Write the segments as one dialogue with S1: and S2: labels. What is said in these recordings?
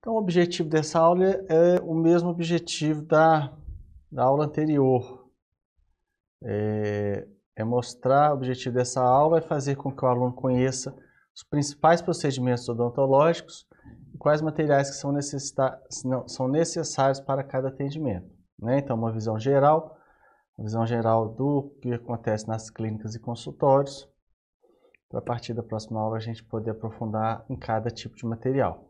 S1: Então, o objetivo dessa aula é o mesmo objetivo da aula anterior. O objetivo dessa aula é fazer com que o aluno conheça os principais procedimentos odontológicos e quais materiais que são necessários para cada atendimento, né? Então, uma visão geral do que acontece nas clínicas e consultórios, para a partir da próxima aula a gente poder aprofundar em cada tipo de material.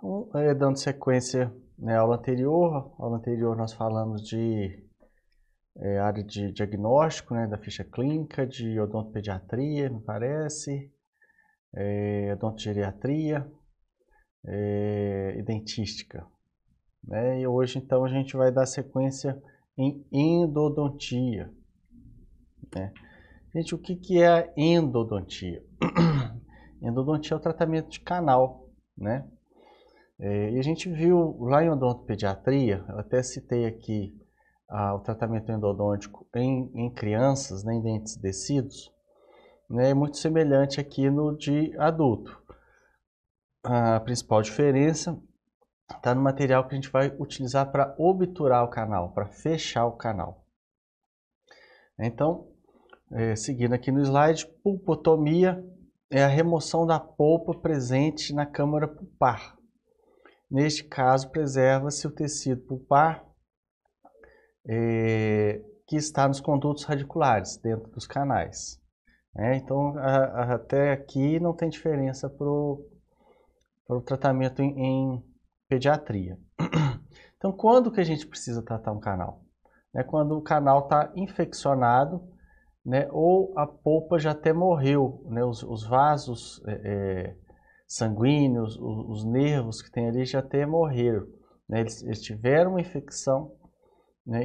S1: Então, dando sequência na aula anterior nós falamos de área de diagnóstico, né, da ficha clínica, de odontopediatria, me parece, odontogeriatria e dentística. Né? E hoje, então, a gente vai dar sequência em endodontia. Né? Gente, o que é a endodontia? Endodontia é o tratamento de canal, né? E a gente viu lá em odontopediatria, eu até citei aqui o tratamento endodôntico em crianças, né, em dentes descidos, né, é muito semelhante aqui no de adulto. A principal diferença está no material que a gente vai utilizar para obturar o canal, para fechar o canal. Então, seguindo aqui no slide, pulpotomia é a remoção da polpa presente na câmara pulpar. Neste caso, preserva-se o tecido pulpar que está nos condutos radiculares, dentro dos canais. Então, até aqui não tem diferença para o tratamento em pediatria. Então, quando que a gente precisa tratar um canal? Quando o canal está infeccionado, né, ou a polpa já até morreu, né, os vasos sanguíneos, os nervos que tem ali já até morreram. Né, eles tiveram uma infecção, né,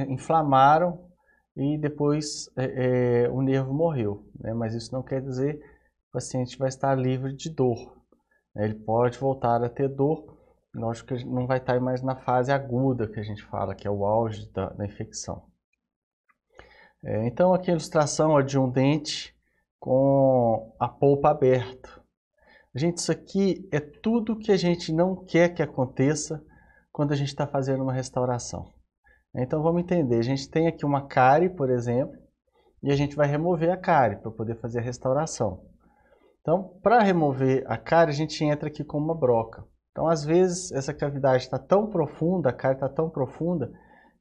S1: inflamaram e depois o nervo morreu. Né, mas isso não quer dizer que o paciente vai estar livre de dor. Né, ele pode voltar a ter dor, lógico que não vai estar mais na fase aguda que a gente fala, que é o auge da infecção. Então aqui a ilustração de um dente com a polpa aberta. Gente, isso aqui é tudo que a gente não quer que aconteça quando a gente está fazendo uma restauração. Então vamos entender, a gente tem aqui uma cárie, por exemplo, e a gente vai remover a cárie para poder fazer a restauração. Então, para remover a cárie, a gente entra aqui com uma broca. Então, às vezes, essa cavidade está tão profunda, a cárie está tão profunda,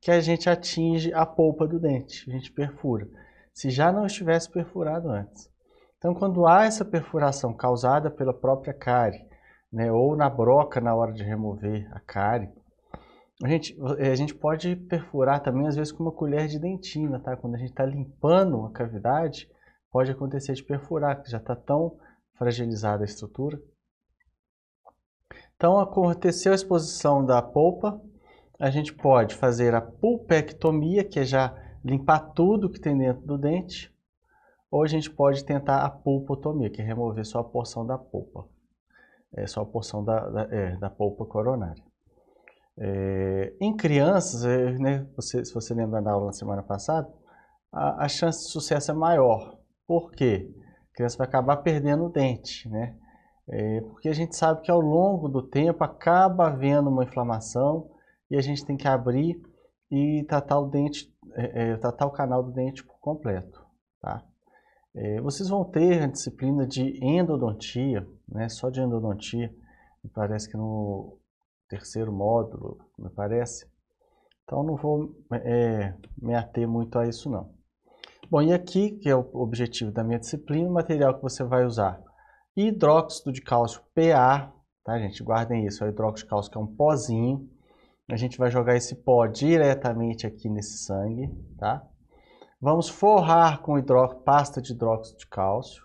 S1: que a gente atinge a polpa do dente, a gente perfura, se já não estivesse perfurado antes. Então, quando há essa perfuração causada pela própria cárie, né, ou na broca na hora de remover a cárie, a gente pode perfurar também, às vezes, com uma colher de dentina, tá? Quando a gente está limpando a cavidade, pode acontecer de perfurar, que já está tão fragilizada a estrutura. Então, aconteceu a exposição da polpa, a gente pode fazer a pulpectomia, que é já limpar tudo que tem dentro do dente, ou a gente pode tentar a pulpotomia, que é remover só a porção da polpa, só a porção da polpa coronária. Em crianças, né, se você lembra da aula na semana passada, a chance de sucesso é maior. Por quê? A criança vai acabar perdendo o dente, né? Porque a gente sabe que ao longo do tempo acaba havendo uma inflamação e a gente tem que abrir e tratar o dente, tratar o canal do dente por completo, tá? Vocês vão ter a disciplina de endodontia, né? Só de endodontia, me parece que no terceiro módulo, me parece. Então não vou me ater muito a isso não. Bom, e aqui, que é o objetivo da minha disciplina, o material que você vai usar: hidróxido de cálcio PA, tá, gente? Guardem isso, o hidróxido de cálcio que é um pozinho. A gente vai jogar esse pó diretamente aqui nesse sangue, tá? Vamos forrar com pasta de hidróxido de cálcio,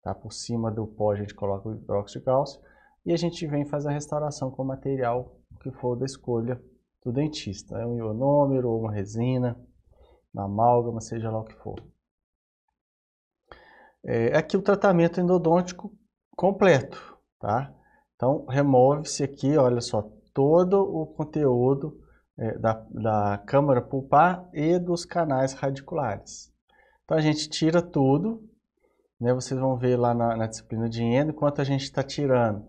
S1: tá? Por cima do pó a gente coloca o hidróxido de cálcio e a gente vem fazer a restauração com o material que for da escolha do dentista. Um ionômero ou uma resina, uma amálgama, seja lá o que for. Aqui o tratamento endodôntico completo, tá? Então, remove-se aqui, olha só, todo o conteúdo da câmara pulpar e dos canais radiculares. Então, a gente tira tudo, né? Vocês vão ver lá na disciplina de endo, enquanto a gente está tirando,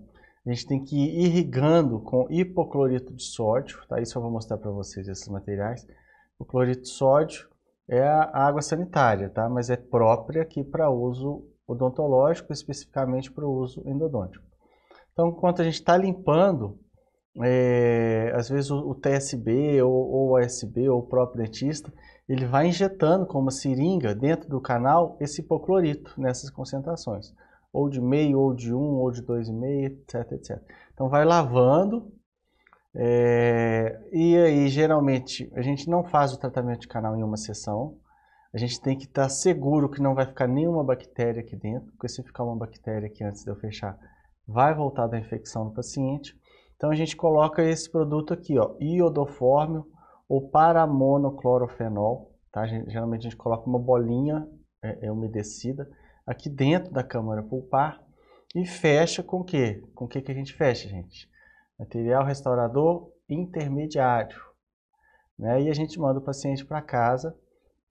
S1: a gente tem que ir irrigando com hipoclorito de sódio, tá? Isso eu vou mostrar para vocês esses materiais. O cloreto de sódio é a água sanitária, tá? Mas é própria aqui para uso odontológico, especificamente para o uso endodôntico. Então, enquanto a gente está limpando, às vezes o TSB ou o ASB ou o próprio dentista, ele vai injetando com uma seringa dentro do canal esse hipoclorito nessas concentrações. Ou de meio, ou de 1, ou de 2,5, etc, etc. Então vai lavando, e aí geralmente a gente não faz o tratamento de canal em uma sessão. A gente tem que estar seguro que não vai ficar nenhuma bactéria aqui dentro, porque se ficar uma bactéria aqui antes de eu fechar, vai voltar da infecção no paciente. Então a gente coloca esse produto aqui, ó, iodoformio ou paramonoclorofenol, tá? Geralmente a gente coloca uma bolinha umedecida aqui dentro da câmara pulpar e fecha com o quê? Com o que que a gente fecha, gente? Material restaurador intermediário, né? E a gente manda o paciente para casa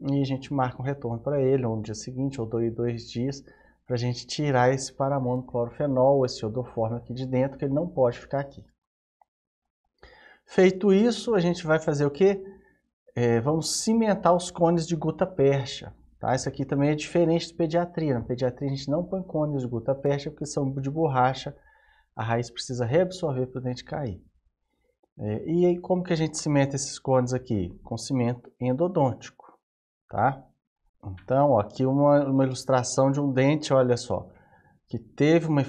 S1: e a gente marca um retorno para ele, ou no dia seguinte, ou 2 dias, para a gente tirar esse paramonoclorofenol, esse iodoformio aqui de dentro, que ele não pode ficar aqui. Feito isso, a gente vai fazer o quê? Vamos cimentar os cones de gutta-percha. Tá? Isso aqui também é diferente de pediatria. Na pediatria a gente não põe cones de gutta-percha porque são de borracha, a raiz precisa reabsorver para o dente cair. E aí como que a gente cimenta esses cones aqui? Com cimento endodôntico. Tá? Então, ó, aqui uma ilustração de um dente, olha só, que teve uma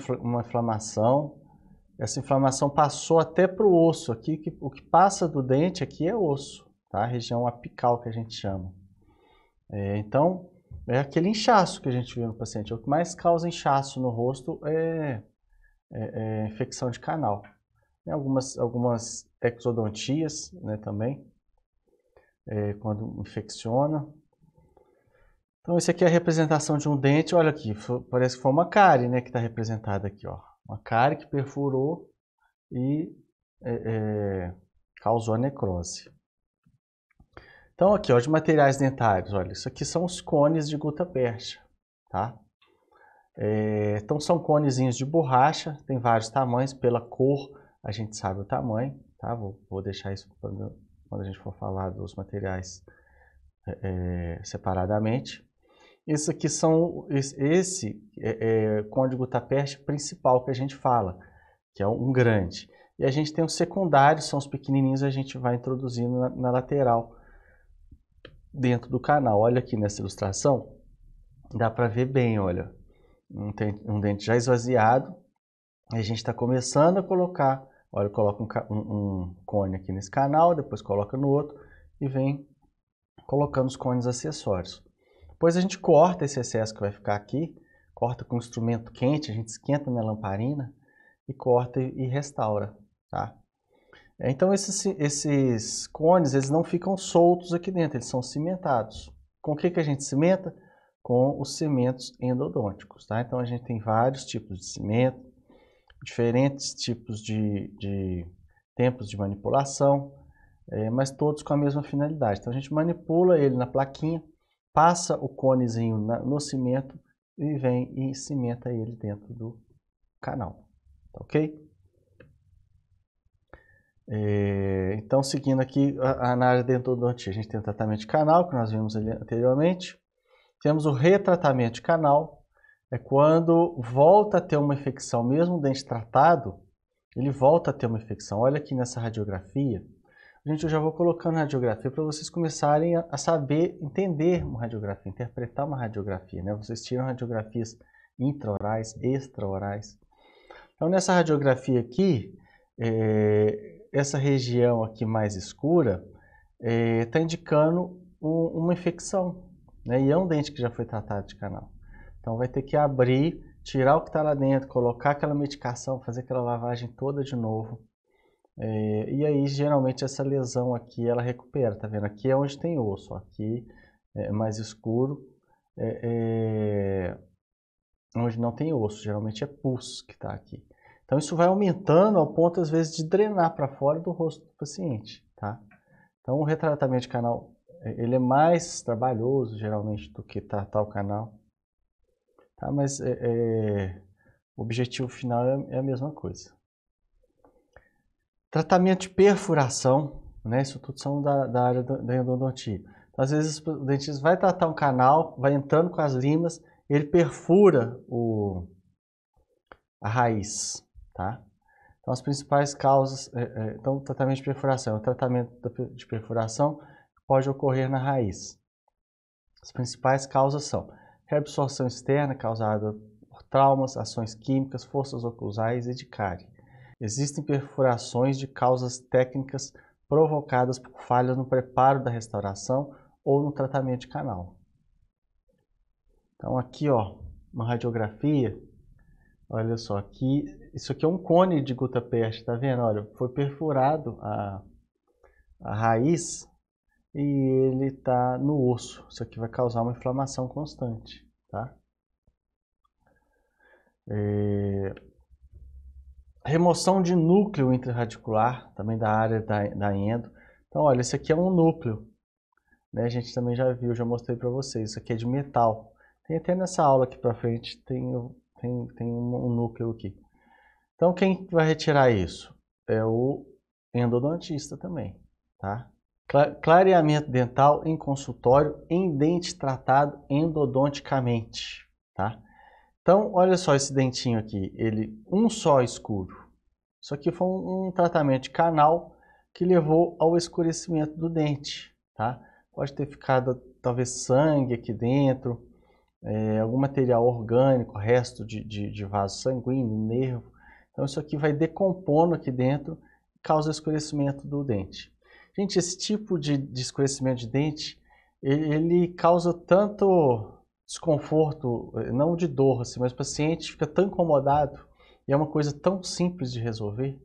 S1: inflamação. Essa inflamação passou até para o osso aqui, o que passa do dente aqui é osso, tá? A região apical que a gente chama. Então, é aquele inchaço que a gente vê no paciente. O que mais causa inchaço no rosto é infecção de canal. Tem algumas exodontias, né, também, quando infecciona. Então, esse aqui é a representação de um dente. Olha aqui, parece que foi uma cárie, né, que está representada aqui, ó. Uma cárie que perfurou e causou a necrose. Então, aqui, ó, de materiais dentários, olha, isso aqui são os cones de gutta-percha, tá? Então, são conezinhos de borracha, tem vários tamanhos, pela cor a gente sabe o tamanho, tá? Vou deixar isso quando a gente for falar dos materiais separadamente. Esse aqui cone de gutta-percha principal que a gente fala, que é um grande. E a gente tem os secundários, são os pequenininhos, a gente vai introduzindo na lateral, dentro do canal. Olha aqui nessa ilustração, dá para ver bem, olha, um dente já esvaziado, a gente está começando a colocar, olha, coloca um cone aqui nesse canal, depois coloca no outro e vem colocando os cones acessórios. Depois a gente corta esse excesso que vai ficar aqui, corta com um instrumento quente, a gente esquenta na lamparina e corta e restaura, tá? Então esses cones, eles não ficam soltos aqui dentro, eles são cimentados. Com o que a gente cimenta? Com os cimentos endodônticos, tá? Então a gente tem vários tipos de cimento, diferentes tipos de tempos de manipulação, mas todos com a mesma finalidade. Então a gente manipula ele na plaquinha, passa o conezinho no cimento e vem e cimenta ele dentro do canal, tá ok? Então, seguindo aqui na área de endodontia, a gente tem o tratamento de canal, que nós vimos ali anteriormente. Temos o retratamento de canal, é quando volta a ter uma infecção, mesmo o dente tratado, ele volta a ter uma infecção. Olha aqui nessa radiografia. Gente, eu já vou colocando a radiografia para vocês começarem a saber entender uma radiografia, interpretar uma radiografia, né? Vocês tiram radiografias intraorais, extraorais. Então, nessa radiografia aqui, essa região aqui mais escura está indicando uma infecção, né? E é um dente que já foi tratado de canal. Então vai ter que abrir, tirar o que está lá dentro, colocar aquela medicação, fazer aquela lavagem toda de novo. E aí geralmente essa lesão aqui ela recupera, tá vendo? Aqui é onde tem osso, aqui é mais escuro, onde não tem osso, geralmente é pus que está aqui. Então isso vai aumentando ao ponto às vezes de drenar para fora do rosto do paciente, tá? Então o retratamento de canal ele é mais trabalhoso geralmente do que tratar o canal, tá? Mas o objetivo final é a mesma coisa. Tratamento de perfuração, né? Isso tudo são da área da endodontia. Então, às vezes o dentista vai tratar um canal, vai entrando com as limas, ele perfura a raiz, tá? Então, as principais causas, então, o tratamento de perfuração, o tratamento de perfuração pode ocorrer na raiz. As principais causas são reabsorção externa causada por traumas, ações químicas, forças oclusais e de cárie. Existem perfurações de causas técnicas provocadas por falhas no preparo da restauração ou no tratamento de canal. Então aqui, ó, uma radiografia. Olha só, aqui, isso aqui é um cone de gutta-percha, tá vendo? Olha, foi perfurado a raiz e ele está no osso. Isso aqui vai causar uma inflamação constante, tá? Remoção de núcleo intraradicular, também da área da endo. Então, olha, esse aqui é um núcleo, né? A gente também já viu, já mostrei para vocês. Isso aqui é de metal. Tem até nessa aula aqui para frente, tem um núcleo aqui. Então, quem vai retirar isso? É o endodontista também, tá? Clareamento dental em consultório em dente tratado endodonticamente, tá? Então, olha só esse dentinho aqui, ele um só escuro. Isso aqui foi um tratamento de canal que levou ao escurecimento do dente, tá? Pode ter ficado talvez sangue aqui dentro, algum material orgânico, resto de vaso sanguíneo, nervo. Então isso aqui vai decompondo aqui dentro e causa escurecimento do dente. Gente, esse tipo de escurecimento de dente, ele causa tanto desconforto, não de dor, assim, mas o paciente fica tão incomodado e é uma coisa tão simples de resolver.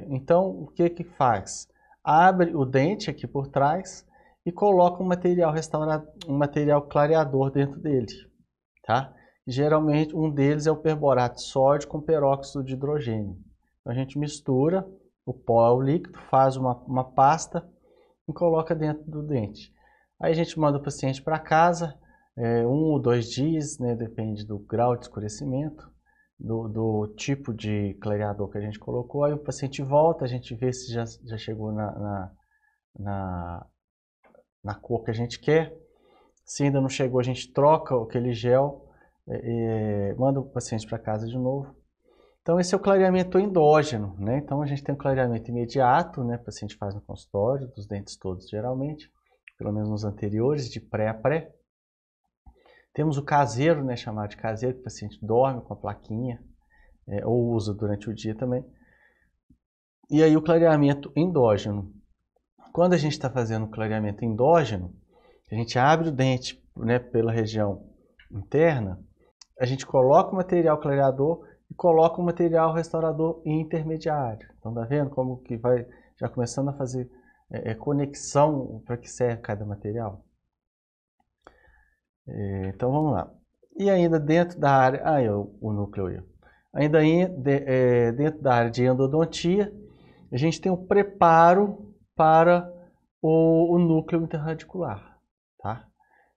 S1: Então, o que que faz? Abre o dente aqui por trás e coloca um material clareador dentro dele, tá? Geralmente, um deles é o perborato de sódio com peróxido de hidrogênio. Então, a gente mistura o pó, o líquido, faz uma pasta e coloca dentro do dente. Aí a gente manda o paciente para casa, 1 ou 2 dias, né, depende do grau de escurecimento, do tipo de clareador que a gente colocou. Aí o paciente volta, a gente vê se já chegou na cor que a gente quer. Se ainda não chegou, a gente troca aquele gel, manda o paciente para casa de novo. Então esse é o clareamento endógeno, né? Então a gente tem o clareamento imediato, né? O paciente faz no consultório, dos dentes todos geralmente, pelo menos nos anteriores, de pré a pré. Temos o caseiro, né? Chamado de caseiro, que o paciente dorme com a plaquinha, ou usa durante o dia também. E aí o clareamento endógeno. Quando a gente está fazendo o clareamento endógeno, a gente abre o dente, né, pela região interna, a gente coloca o material clareador e coloca o material restaurador intermediário. Então tá vendo como que vai já começando a fazer conexão para que serve cada material? Então vamos lá. E ainda dentro da área, o núcleo aí. Ainda dentro da área de endodontia, a gente tem o preparo para o núcleo intraradicular, tá?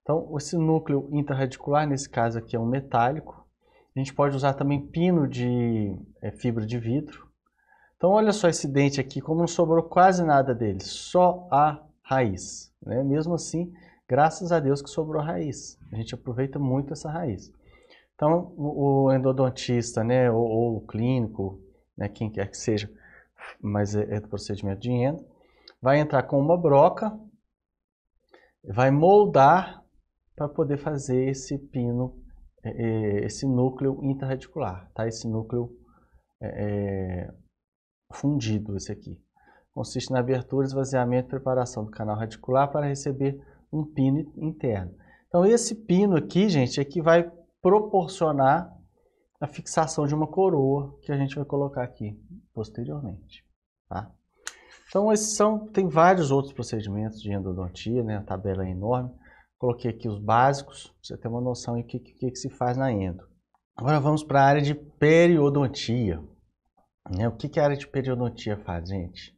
S1: Então, esse núcleo intraradicular, nesse caso aqui, é um metálico. A gente pode usar também pino de fibra de vidro. Então, olha só esse dente aqui, como não sobrou quase nada dele, só a raiz, né? Mesmo assim, graças a Deus que sobrou a raiz. A gente aproveita muito essa raiz. Então, o endodontista, né, ou o clínico, né, quem quer que seja, mas é do procedimento de endo, vai entrar com uma broca, vai moldar para poder fazer esse pino, esse núcleo intraradicular, tá? Esse núcleo fundido, esse aqui. Consiste na abertura, esvaziamento e preparação do canal radicular para receber um pino interno. Então esse pino aqui, gente, é que vai proporcionar a fixação de uma coroa que a gente vai colocar aqui posteriormente, tá? Então tem vários outros procedimentos de endodontia, né? A tabela é enorme. Coloquei aqui os básicos, para você ter uma noção de o que se faz na endo. Agora vamos para a área de periodontia. O que a área de periodontia faz, gente?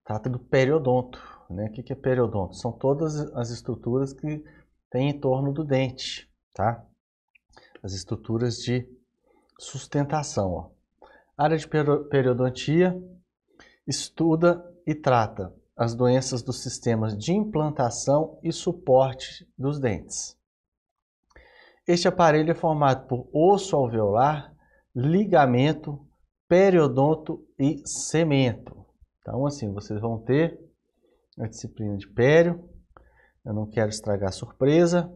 S1: Trata do periodonto. Né? O que é periodonto? São todas as estruturas que tem em torno do dente, tá? As estruturas de sustentação, ó. Área de periodontia estuda e trata as doenças dos sistemas de implantação e suporte dos dentes. Este aparelho é formado por osso alveolar, ligamento, periodonto e cemento. Então, assim, vocês vão ter a disciplina de pério. Eu não quero estragar a surpresa,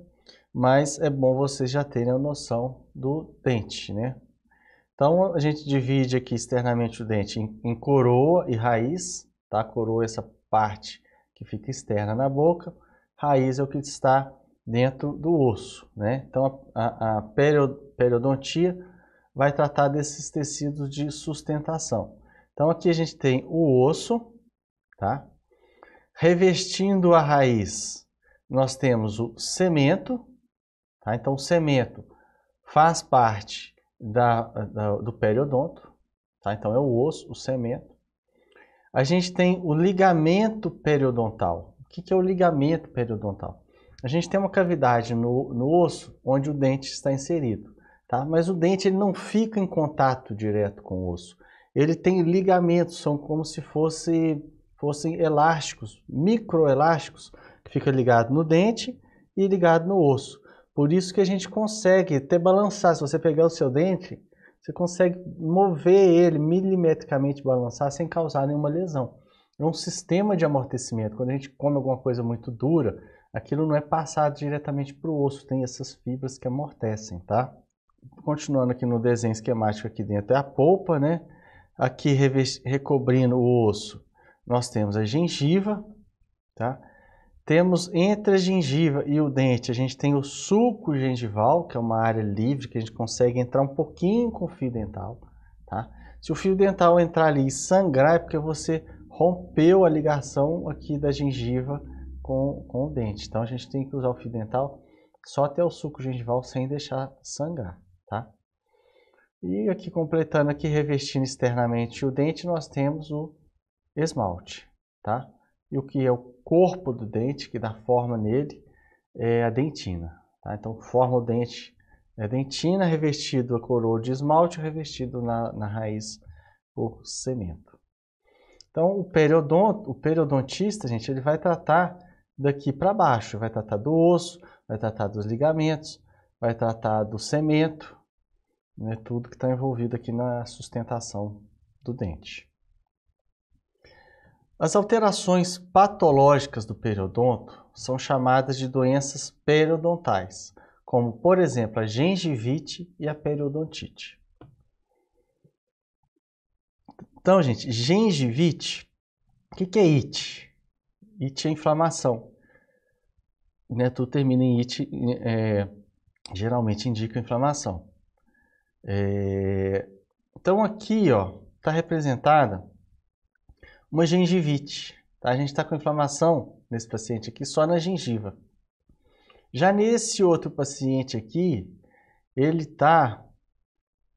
S1: mas é bom vocês já terem a noção do dente, né? Então, a gente divide aqui externamente o dente em coroa e raiz, tá? Coroa é essa parte que fica externa na boca, raiz é o que está dentro do osso, né? Então, a periodontia vai tratar desses tecidos de sustentação. Então, aqui a gente tem o osso, tá? Revestindo a raiz, nós temos o cemento, tá? Então, o cemento faz parte do periodonto, tá? Então é o osso, o cemento. A gente tem o ligamento periodontal. O que é o ligamento periodontal? A gente tem uma cavidade no osso onde o dente está inserido, tá? Mas o dente ele não fica em contato direto com o osso. Ele tem ligamentos, são como se fossem elásticos, microelásticos, que fica ligado no dente e ligado no osso. Por isso que a gente consegue até balançar. Se você pegar o seu dente, você consegue mover ele milimetricamente, balançar sem causar nenhuma lesão. É um sistema de amortecimento. Quando a gente come alguma coisa muito dura, aquilo não é passado diretamente para o osso, tem essas fibras que amortecem, tá? Continuando aqui no desenho esquemático, aqui dentro é a polpa, né? Aqui recobrindo o osso, nós temos a gengiva, tá? Temos entre a gengiva e o dente, a gente tem o sulco gengival, que é uma área livre, que a gente consegue entrar um pouquinho com o fio dental, tá? Se o fio dental entrar ali e sangrar, é porque você rompeu a ligação aqui da gengiva com o dente. Então, a gente tem que usar o fio dental só até o sulco gengival, sem deixar sangrar, tá? E aqui, completando aqui, revestindo externamente o dente, nós temos o esmalte, tá? E o que é o corpo do dente, que dá forma nele, é a dentina, tá? Então, forma o dente, é a dentina revestido a coroa de esmalte, revestido na raiz por cemento. Então, o periodontista, gente, ele vai tratar daqui para baixo, vai tratar do osso, vai tratar dos ligamentos, vai tratar do cemento, né, tudo que está envolvido aqui na sustentação do dente. As alterações patológicas do periodonto são chamadas de doenças periodontais, como, por exemplo, a gengivite e a periodontite. Então, gente, gengivite, o que é it? It é inflamação, né? Tudo termina em it, geralmente indica inflamação. Então, aqui, ó, está representada uma gengivite, tá? A gente está com inflamação nesse paciente aqui só na gengiva. Já nesse outro paciente aqui, ele está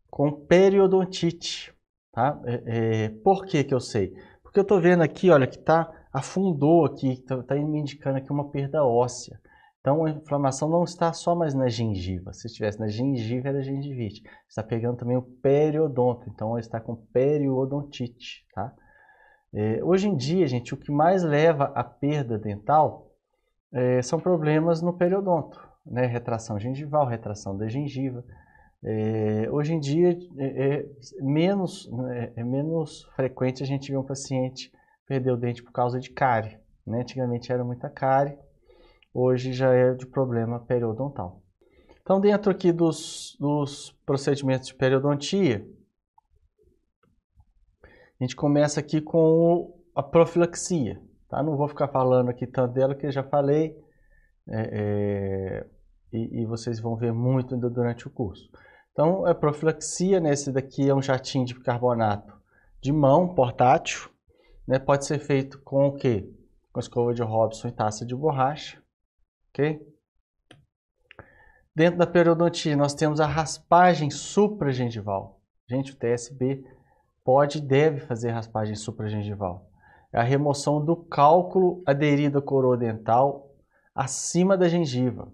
S1: com periodontite, tá? Por que eu sei? Porque eu estou vendo aqui, olha, que afundou aqui, está me indicando aqui uma perda óssea. Então, a inflamação não está só mais na gengiva. Se estivesse na gengiva, era gengivite. Está pegando também o periodonto, então ele está com periodontite, tá? Hoje em dia, gente, o que mais leva à perda dental são problemas no periodonto, né? Retração gengival, retração da gengiva. Hoje em dia é menos frequente a gente ver um paciente perder o dente por causa de cárie, né? Antigamente era muita cárie, hoje já é de problema periodontal. Então, dentro aqui dos procedimentos de periodontia, a gente começa aqui com a profilaxia, tá? Não vou ficar falando aqui tanto dela, que eu já falei, e vocês vão ver muito ainda durante o curso. Então, a profilaxia, né? Esse daqui é um jatinho de bicarbonato de mão, portátil, né? Pode ser feito com o quê? Com escova de Robson e taça de borracha, ok? Dentro da periodontia, nós temos a raspagem supragengival. Gente, o TSB pode e deve fazer raspagem supragengival. É a remoção do cálculo aderido à coroa dental acima da gengiva.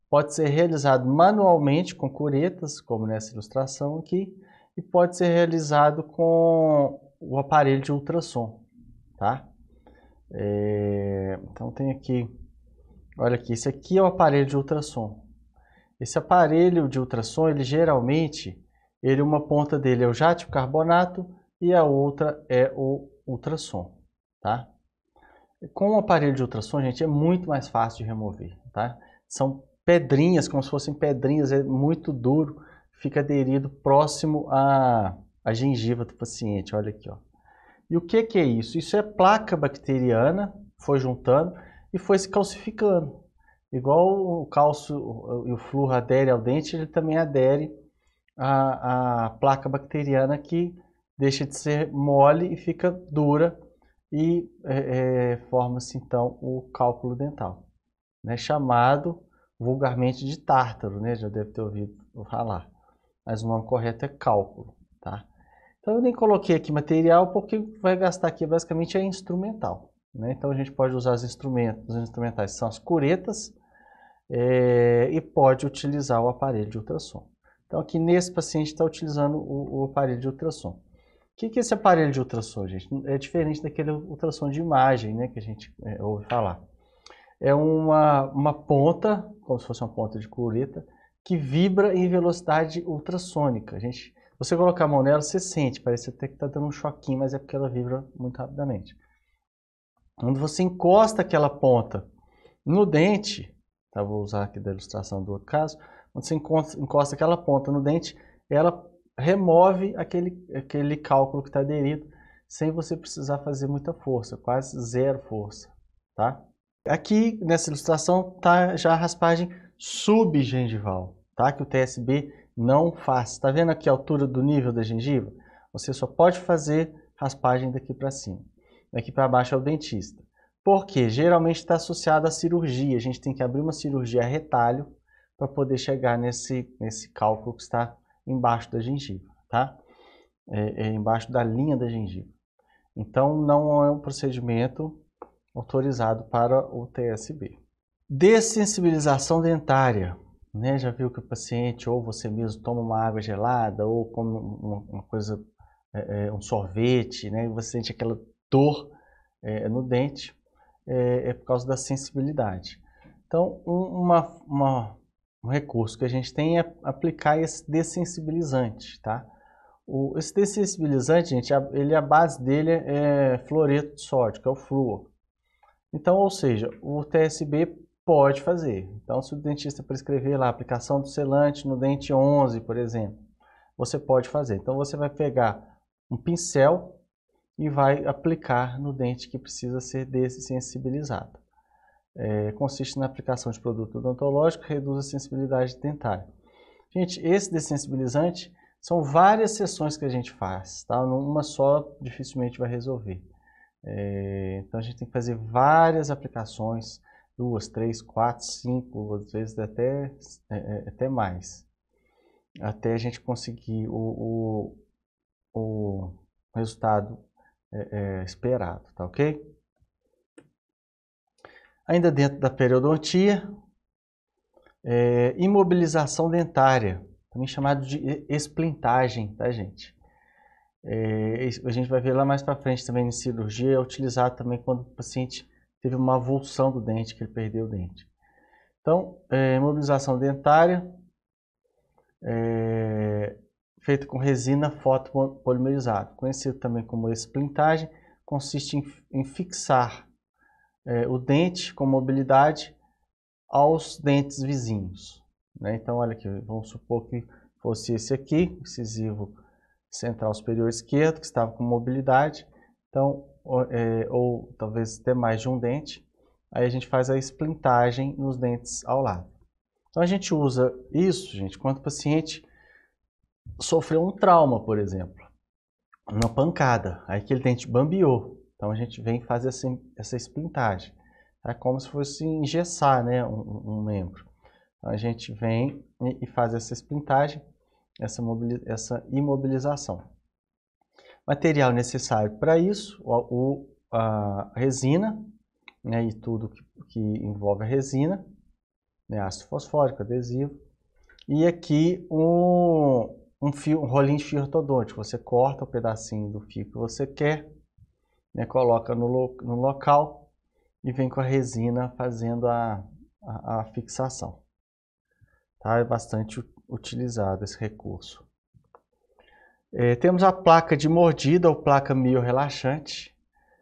S1: Pode ser realizado manualmente com curetas, como nessa ilustração aqui, e pode ser realizado com o aparelho de ultrassom, tá? Então tem aqui, olha aqui, esse aqui é o aparelho de ultrassom. Esse aparelho de ultrassom, ele geralmente, uma ponta dele é o jato de carbonato e a outra é o ultrassom, tá? Com o aparelho de ultrassom, gente, é muito mais fácil de remover, tá? São pedrinhas, como se fossem pedrinhas, é muito duro, fica aderido próximo à gengiva do paciente, olha aqui, ó. E o que é isso? Isso é placa bacteriana, foi juntando e foi se calcificando. Igual o cálcio e o flúor adere ao dente, ele também adere à placa bacteriana que deixa de ser mole e fica dura e forma-se então o cálculo dental, né? Chamado vulgarmente de tártaro, né? Já deve ter ouvido falar, mas o nome correto é cálculo, tá? Então eu nem coloquei aqui material porque vai gastar aqui basicamente é instrumental, né? Então a gente pode usar os instrumentais são as curetas e pode utilizar o aparelho de ultrassom. Então aqui nesse paciente está utilizando o aparelho de ultrassom. O que é esse aparelho de ultrassom, gente? É diferente daquele ultrassom de imagem, né, que a gente ouve falar. É uma ponta, como se fosse uma ponta de cureta, que vibra em velocidade ultrassônica. Você colocar a mão nela, você sente, parece até que está dando um choquinho, mas é porque ela vibra muito rapidamente. Quando você encosta aquela ponta no dente, tá, vou usar aqui da ilustração do outro caso, quando você encosta aquela ponta no dente, ela remove aquele cálculo que está aderido, sem você precisar fazer muita força, quase zero força, tá? Aqui nessa ilustração tá já a raspagem subgengival, tá? Que o TSB não faz. Tá vendo aqui a altura do nível da gengiva? Você só pode fazer raspagem daqui para cima. Daqui para baixo é o dentista. Por quê? Geralmente está associado à cirurgia. A gente tem que abrir uma cirurgia a retalho para poder chegar nesse cálculo que está embaixo da gengiva, tá? Embaixo da linha da gengiva. Então não é um procedimento autorizado para o TSB. Dessensibilização dentária, né? Já viu que o paciente ou você mesmo toma uma água gelada ou come uma coisa, um sorvete, né? E você sente aquela dor no dente, é por causa da sensibilidade. Então, um recurso que a gente tem é aplicar esse dessensibilizante, tá? Esse dessensibilizante, gente, a base dele é fluoreto de sódio, que é o flúor. Então, ou seja, o TSB pode fazer. Então, se o dentista prescrever lá a aplicação do selante no dente 11, por exemplo, você pode fazer. Então, você vai pegar um pincel e vai aplicar no dente que precisa ser dessensibilizado. Consiste na aplicação de produto odontológico que reduz a sensibilidade dentária. Gente, esse dessensibilizante são várias sessões que a gente faz, tá? Uma só dificilmente vai resolver. Então a gente tem que fazer várias aplicações, 2, 3, 4, 5, às vezes até mais, até a gente conseguir o resultado esperado, tá ok? Ainda dentro da periodontia, imobilização dentária, também chamado de esplintagem, tá, gente? A gente vai ver lá mais para frente também em cirurgia, é utilizado também quando o paciente teve uma avulsão do dente, que ele perdeu o dente. Então, imobilização dentária, feita com resina fotopolimerizada, conhecido também como esplintagem, consiste em fixar o dente com mobilidade aos dentes vizinhos, né? Então, olha aqui, vamos supor que fosse esse aqui, incisivo central superior esquerdo, que estava com mobilidade, então, ou talvez até mais de um dente, aí a gente faz a esplintagem nos dentes ao lado. Então a gente usa isso, gente, quando o paciente sofreu um trauma, por exemplo, uma pancada, aí aquele dente bambeou, então a gente vem fazer essa esplintagem, é como se fosse engessar, né, um membro. Então a gente vem e faz essa esplintagem, essa imobilização. Material necessário para isso, a resina, né, e tudo que envolve a resina, né, ácido fosfórico, adesivo, e aqui um um rolinho de fio ortodôntico. Você corta o pedacinho do fio que você quer, né, coloca no local e vem com a resina fazendo a fixação. Tá? É bastante utilizado esse recurso. Temos a placa de mordida ou placa miorrelaxante,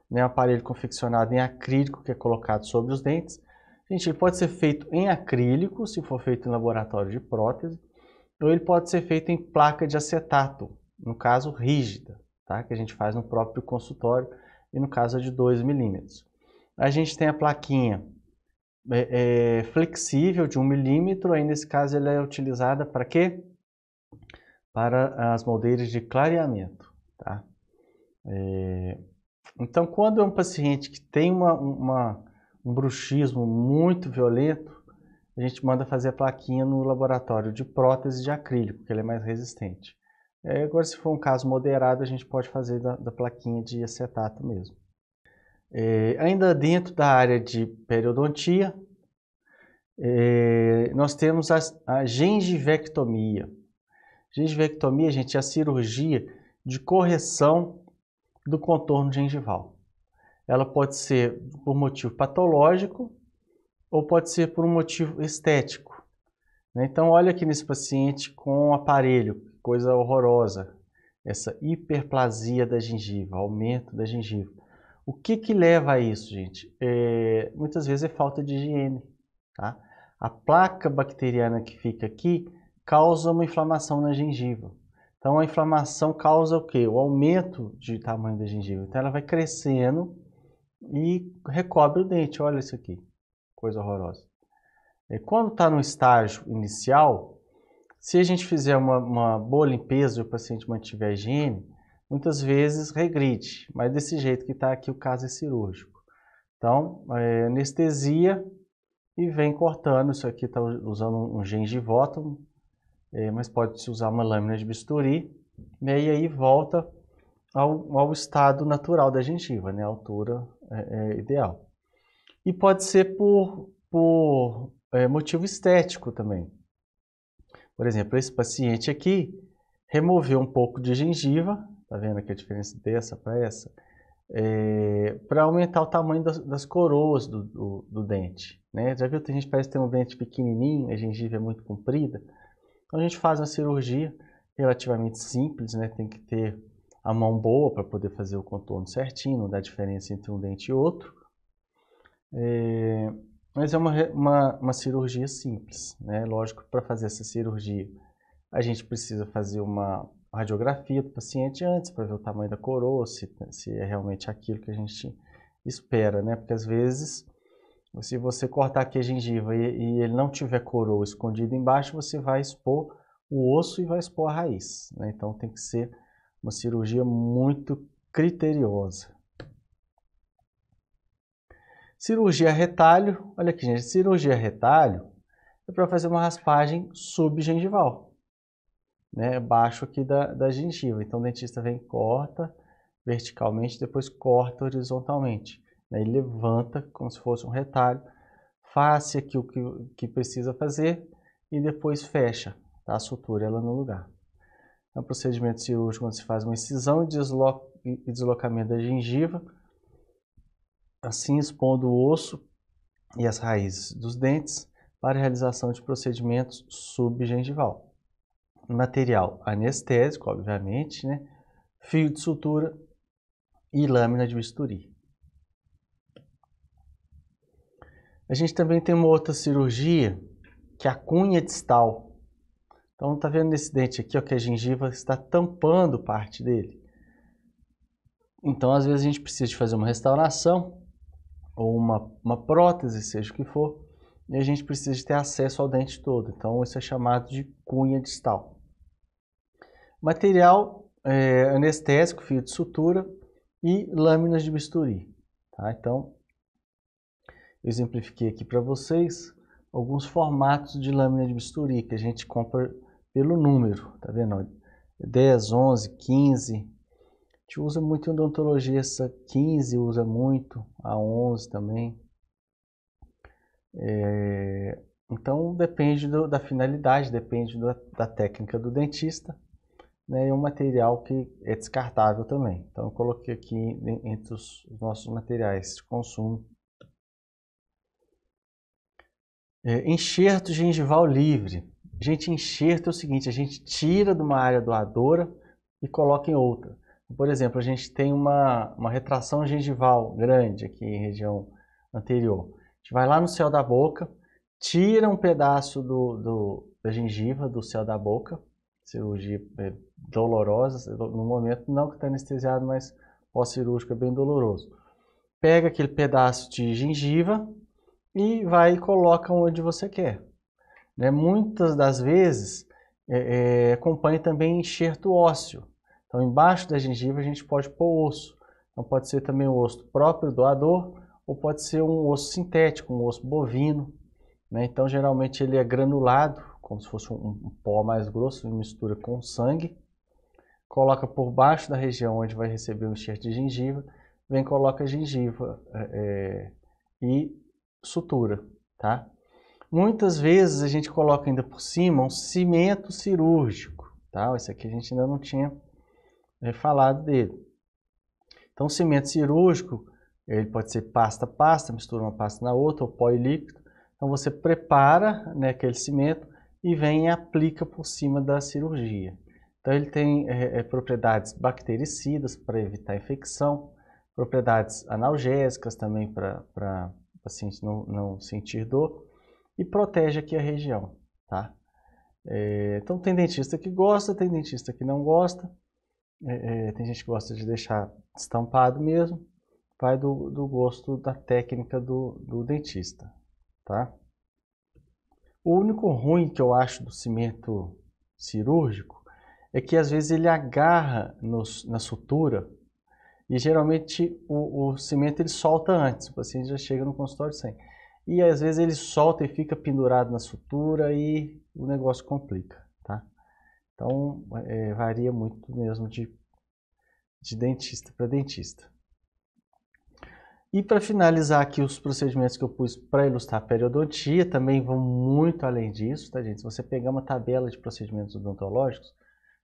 S1: né, um aparelho confeccionado em acrílico que é colocado sobre os dentes. Gente, ele pode ser feito em acrílico, se for feito em laboratório de prótese, ou ele pode ser feito em placa de acetato, no caso rígida, tá? Que a gente faz no próprio consultório, e no caso é de 2 milímetros. A gente tem a plaquinha flexível de 1 milímetro, aí nesse caso ela é utilizada para quê? Para as moldeiras de clareamento, tá? Então, quando é um paciente que tem um bruxismo muito violento, a gente manda fazer a plaquinha no laboratório de prótese de acrílico, que ele é mais resistente. Agora, se for um caso moderado, a gente pode fazer da plaquinha de acetato mesmo. Ainda dentro da área de periodontia, nós temos a gengivectomia. Gengivectomia, gente, é a cirurgia de correção do contorno gengival. Ela pode ser por motivo patológico ou pode ser por um motivo estético. Então, olha aqui nesse paciente com o aparelho, coisa horrorosa, essa hiperplasia da gengiva, aumento da gengiva. O que leva a isso, gente? Muitas vezes é falta de higiene, tá? A placa bacteriana que fica aqui causa uma inflamação na gengiva. Então, a inflamação causa o quê? O aumento de tamanho da gengiva. Então, ela vai crescendo e recobre o dente. Olha isso aqui, coisa horrorosa. Quando está no estágio inicial, se a gente fizer uma boa limpeza e o paciente mantiver a higiene, muitas vezes regride, mas desse jeito que está aqui o caso é cirúrgico. Então, anestesia e vem cortando. Isso aqui está usando um gengivótomo, mas pode-se usar uma lâmina de bisturi, né, e aí volta ao estado natural da gengiva, né, a altura ideal. E pode ser por motivo estético também. Por exemplo, esse paciente aqui removeu um pouco de gengiva, tá vendo aqui a diferença dessa para essa? Para aumentar o tamanho das coroas do dente, né? Já viu, tem gente que parece ter um dente pequenininho, a gengiva é muito comprida. Então a gente faz uma cirurgia relativamente simples, né? Tem que ter a mão boa para poder fazer o contorno certinho, não dá diferença entre um dente e outro. Mas é uma cirurgia simples, né? Lógico que para fazer essa cirurgia a gente precisa fazer uma radiografia do paciente antes para ver o tamanho da coroa, se é realmente aquilo que a gente espera, né? Porque às vezes, se você cortar aqui a gengiva e ele não tiver coroa escondida embaixo, você vai expor o osso e vai expor a raiz, né? Então tem que ser uma cirurgia muito criteriosa. Cirurgia retalho, olha aqui, gente, cirurgia retalho é para fazer uma raspagem subgengival, né, abaixo aqui da gengiva. Então o dentista vem e corta verticalmente, depois corta horizontalmente, né, e levanta como se fosse um retalho, faz aqui o que precisa fazer e depois fecha, tá, a sutura ela no lugar. É um procedimento cirúrgico onde se faz uma incisão e deslocamento da gengiva, assim expondo o osso e as raízes dos dentes para a realização de procedimentos subgengival. Material anestésico, obviamente, né? Fio de sutura e lâmina de bisturi. A gente também tem uma outra cirurgia, que é a cunha distal. Então, tá vendo nesse dente aqui, ó, que a gengiva está tampando parte dele. Então, às vezes a gente precisa de fazer uma restauração ou uma prótese, seja o que for, e a gente precisa de ter acesso ao dente todo. Então, isso é chamado de cunha distal. Material anestésico, fio de sutura e lâminas de bisturi. Tá? Então, eu exemplifiquei aqui para vocês alguns formatos de lâmina de bisturi que a gente compra pelo número. Tá vendo? 10, 11, 15. A gente usa muito em odontologia, essa 15 usa muito, a 11 também. Então depende da finalidade, depende da técnica do dentista. né, e um material que é descartável também. Então eu coloquei aqui entre os nossos materiais de consumo. Enxerto gengival livre. Gente, enxerto é o seguinte, a gente tira de uma área doadora e coloca em outra. Por exemplo, a gente tem uma retração gengival grande aqui em região anterior. A gente vai lá no céu da boca, tira um pedaço da gengiva do céu da boca, cirurgia dolorosa, no momento não que está anestesiado, mas pós-cirúrgico é bem doloroso. Pega aquele pedaço de gengiva e vai e coloca onde você quer. Né? Muitas das vezes acompanha também enxerto ósseo. Então embaixo da gengiva a gente pode pôr osso. Então pode ser também o osso próprio doador ou pode ser um osso sintético, um osso bovino. Né? Então geralmente ele é granulado, como se fosse um pó mais grosso, mistura com sangue. Coloca por baixo da região onde vai receber o enxerto de gengiva, vem coloca a gengiva e sutura, tá? Muitas vezes a gente coloca ainda por cima um cimento cirúrgico, tá? Esse aqui a gente ainda não tinha falado dele. Então o cimento cirúrgico, ele pode ser pasta, mistura uma pasta na outra, ou pó e líquido. Então você prepara, né, aquele cimento e vem e aplica por cima da cirurgia. Então ele tem propriedades bactericidas para evitar infecção, propriedades analgésicas também para o paciente não sentir dor e protege aqui a região, tá? Então tem dentista que gosta, tem dentista que não gosta, tem gente que gosta de deixar estampado mesmo, vai do gosto da técnica do dentista, tá? O único ruim que eu acho do cimento cirúrgico é que às vezes ele agarra na sutura e geralmente o cimento ele solta antes, o paciente já chega no consultório sem. E às vezes ele solta e fica pendurado na sutura e o negócio complica, tá? Então varia muito mesmo de dentista para dentista. E para finalizar aqui os procedimentos que eu pus para ilustrar a periodontia, também vão muito além disso, tá gente? Se você pegar uma tabela de procedimentos odontológicos,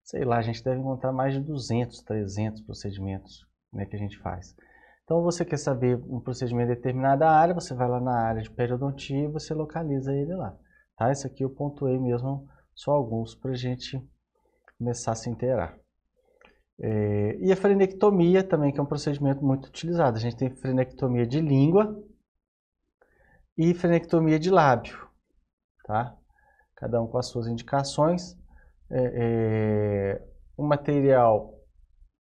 S1: sei lá, a gente deve encontrar mais de 200, 300 procedimentos, né, que a gente faz. Então você quer saber um procedimento em determinada área, você vai lá na área de periodontia e você localiza ele lá. Tá? Esse aqui eu pontuei mesmo só alguns para a gente começar a se inteirar. E a frenectomia também, que é um procedimento muito utilizado. A gente tem frenectomia de língua e frenectomia de lábio, tá? Cada um com as suas indicações. O material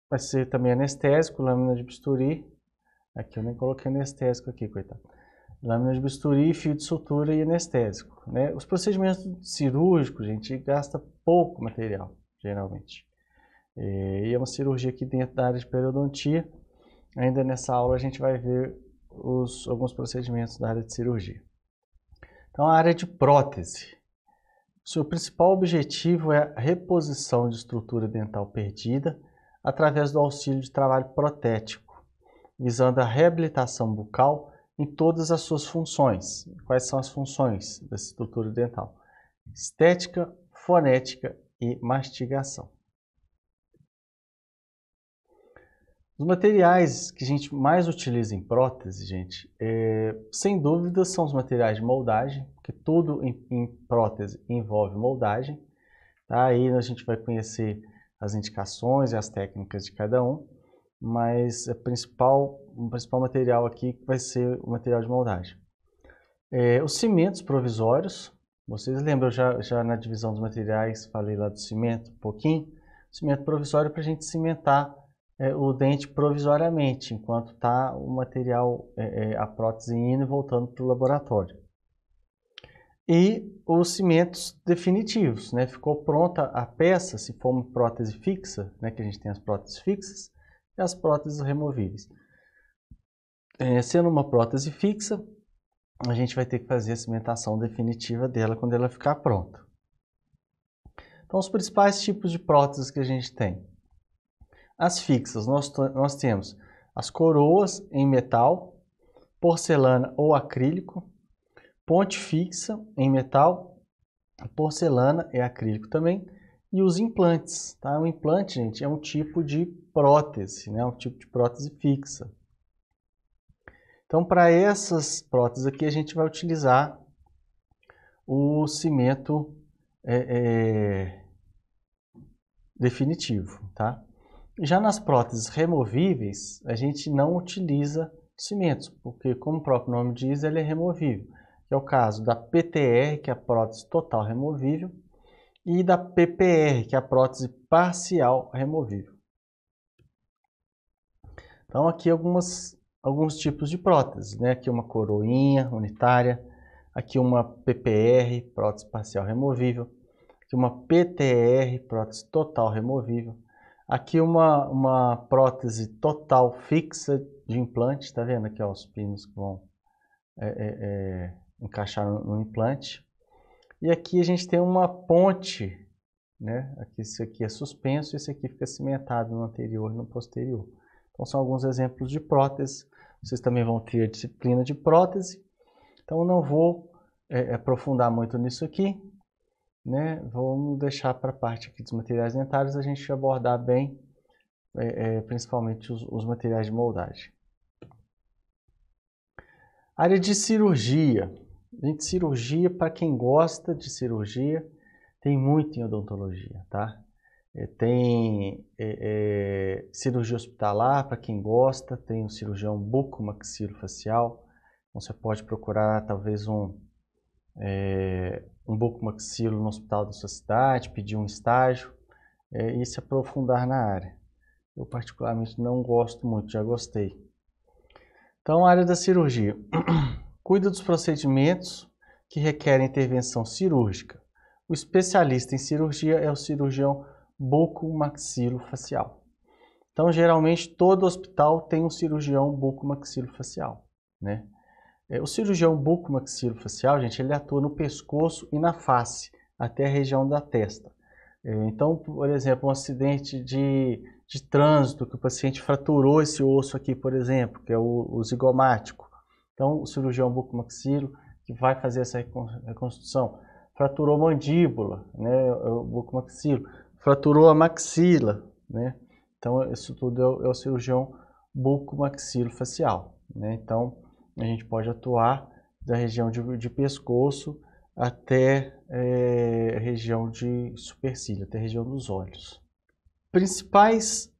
S1: vai ser também anestésico, lâmina de bisturi. Aqui eu nem coloquei anestésico aqui, coitado. Lâmina de bisturi, fio de sutura e anestésico. Né? Os procedimentos cirúrgicos, a gente gasta pouco material, geralmente. E é uma cirurgia aqui dentro da área de periodontia. Ainda nessa aula a gente vai ver alguns procedimentos da área de cirurgia. Então, a área de prótese. O seu principal objetivo é a reposição de estrutura dental perdida através do auxílio de trabalho protético, visando a reabilitação bucal em todas as suas funções. Quais são as funções dessa estrutura dental? Estética, fonética e mastigação. Os materiais que a gente mais utiliza em prótese, gente, sem dúvida são os materiais de moldagem, porque tudo em prótese envolve moldagem. Tá? Aí a gente vai conhecer as indicações e as técnicas de cada um, mas o principal material aqui vai ser o material de moldagem. Os cimentos provisórios, vocês lembram, já na divisão dos materiais, falei lá do cimento um pouquinho. Cimento provisório para a gente cimentar o dente provisoriamente, enquanto está o material, a prótese indo e voltando para o laboratório. E os cimentos definitivos, né? Ficou pronta a peça, se for uma prótese fixa, né? Que a gente tem as próteses fixas e as próteses removíveis. Sendo uma prótese fixa, a gente vai ter que fazer a cimentação definitiva dela quando ela ficar pronta. Então, os principais tipos de próteses que a gente tem. As fixas, nós temos as coroas em metal, porcelana ou acrílico, ponte fixa em metal, porcelana e acrílico também, e os implantes, tá? O implante, gente, é um tipo de prótese, né? Um tipo de prótese fixa. Então, para essas próteses aqui, a gente vai utilizar o cimento definitivo, tá? Já nas próteses removíveis, a gente não utiliza cimentos, porque, como o próprio nome diz, ele é removível. Que é o caso da PTR, que é a prótese total removível, e da PPR, que é a prótese parcial removível. Então, aqui alguns tipos de próteses, né? Aqui uma coroinha unitária, aqui uma PPR, prótese parcial removível, aqui uma PTR, prótese total removível, aqui uma prótese total fixa de implante, tá vendo aqui ó, os pinos que vão encaixar no implante. E aqui a gente tem uma ponte, né? Aqui, esse aqui é suspenso e esse aqui fica cimentado no anterior e no posterior. Então são alguns exemplos de prótese. Vocês também vão ter a disciplina de prótese. Então eu não vou aprofundar muito nisso aqui, né? Vamos deixar para a parte aqui dos materiais dentários a gente abordar bem, principalmente os materiais de moldagem. Área de cirurgia. Gente, cirurgia, para quem gosta de cirurgia, tem muito em odontologia, tá? Tem cirurgia hospitalar, para quem gosta, tem um cirurgião bucomaxilofacial. Então, você pode procurar talvez um bucomaxilo no hospital da sua cidade, pedir um estágio e se aprofundar na área. Eu particularmente não gosto muito, já gostei. Então, a área da cirurgia. Cuida dos procedimentos que requerem intervenção cirúrgica. O especialista em cirurgia é o cirurgião bucomaxilofacial. Então, geralmente, todo hospital tem um cirurgião bucomaxilofacial, né? O cirurgião bucomaxilofacial, gente, ele atua no pescoço e na face, até a região da testa. Então, por exemplo, um acidente de trânsito, que o paciente fraturou esse osso aqui, por exemplo, que é o zigomático. Então, o cirurgião bucomaxilo que vai fazer essa reconstrução. Fraturou a mandíbula, né, o bucomaxilo. Fraturou a maxila, né? Então, isso tudo é o cirurgião bucomaxilofacial, né? Então, a gente pode atuar da região de pescoço até a região de supercílio, até a região dos olhos. Principais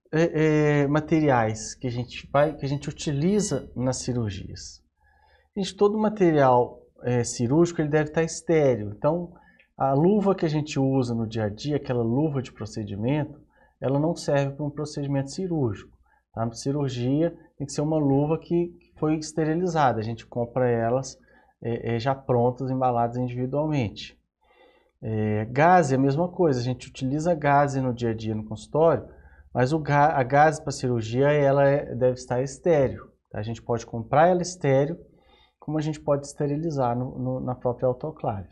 S1: materiais que a gente utiliza nas cirurgias. Gente, todo material cirúrgico ele deve estar estéril. Então, a luva que a gente usa no dia a dia, aquela luva de procedimento, ela não serve para um procedimento cirúrgico. Tá? Para cirurgia tem que ser uma luva que foi esterilizada. A gente compra elas já prontas, embaladas individualmente. Gaze é a mesma coisa. A gente utiliza gaze no dia a dia no consultório, mas a gaze para cirurgia ela deve estar estéril. Tá? A gente pode comprar ela estéril, como a gente pode esterilizar na própria autoclave.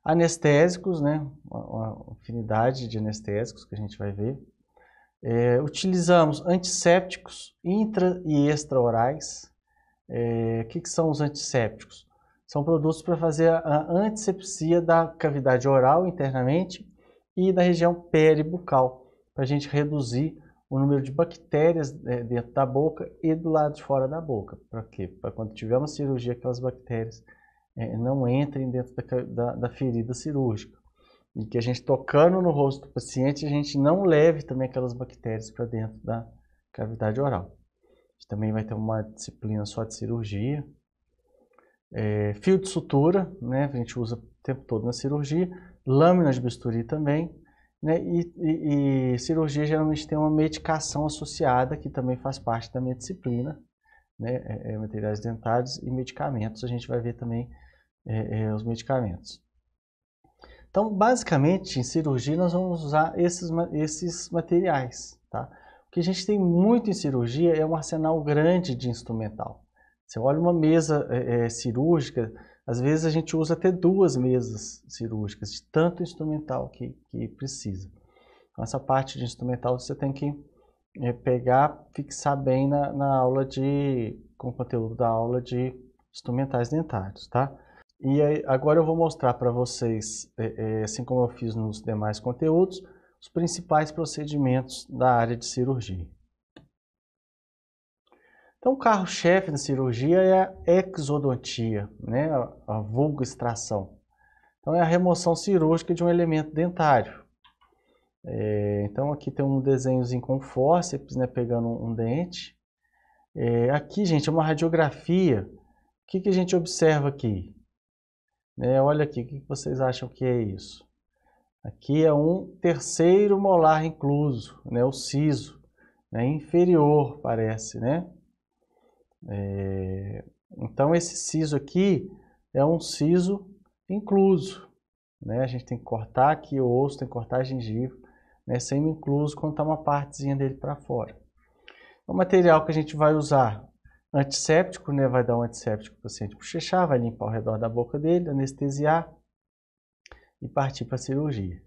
S1: Anestésicos, né? Uma infinidade de anestésicos que a gente vai ver. Utilizamos antissépticos intra e extraorais. O que são os antissépticos? São produtos para fazer a antisepsia da cavidade oral internamente e da região peribucal, para a gente reduzir o número de bactérias dentro da boca e do lado de fora da boca. Para quê? Para quando tiver uma cirurgia, aquelas bactérias não entrem dentro da ferida cirúrgica. E que a gente tocando no rosto do paciente, a gente não leve também aquelas bactérias para dentro da cavidade oral. A gente também vai ter uma disciplina só de cirurgia. Fio de sutura, né? A gente usa o tempo todo na cirurgia. Lâmina de bisturi também. Né? E cirurgia geralmente tem uma medicação associada, que também faz parte da minha disciplina. Né? Materiais dentários e medicamentos. A gente vai ver também os medicamentos. Então, basicamente, em cirurgia, nós vamos usar esses materiais. Tá? O que a gente tem muito em cirurgia é um arsenal grande de instrumental. Você olha uma mesa cirúrgica, às vezes a gente usa até 2 mesas cirúrgicas, de tanto instrumental que precisa. Então, essa parte de instrumental você tem que pegar, fixar bem com o conteúdo da aula de instrumentais dentários. Tá? E aí, agora eu vou mostrar para vocês, assim como eu fiz nos demais conteúdos, os principais procedimentos da área de cirurgia. Então, o carro-chefe da cirurgia é a exodontia, né? A vulgo extração. Então, é a remoção cirúrgica de um elemento dentário. Então, aqui tem um desenhozinho com fórceps, né? Pegando um dente. Aqui, gente, é uma radiografia. O que a gente observa aqui? Olha aqui, o que vocês acham que é isso? Aqui é um terceiro molar incluso, né? O siso, né? Inferior, parece, né? Então, esse siso aqui é um siso incluso, né? A gente tem que cortar aqui o osso, tem que cortar a gengiva, né? Semi-incluso quando está uma partezinha dele para fora. O material que a gente vai usar, antisséptico, né? Vai dar um antisséptico para o paciente bochechar, vai limpar ao redor da boca dele, anestesiar e partir para a cirurgia.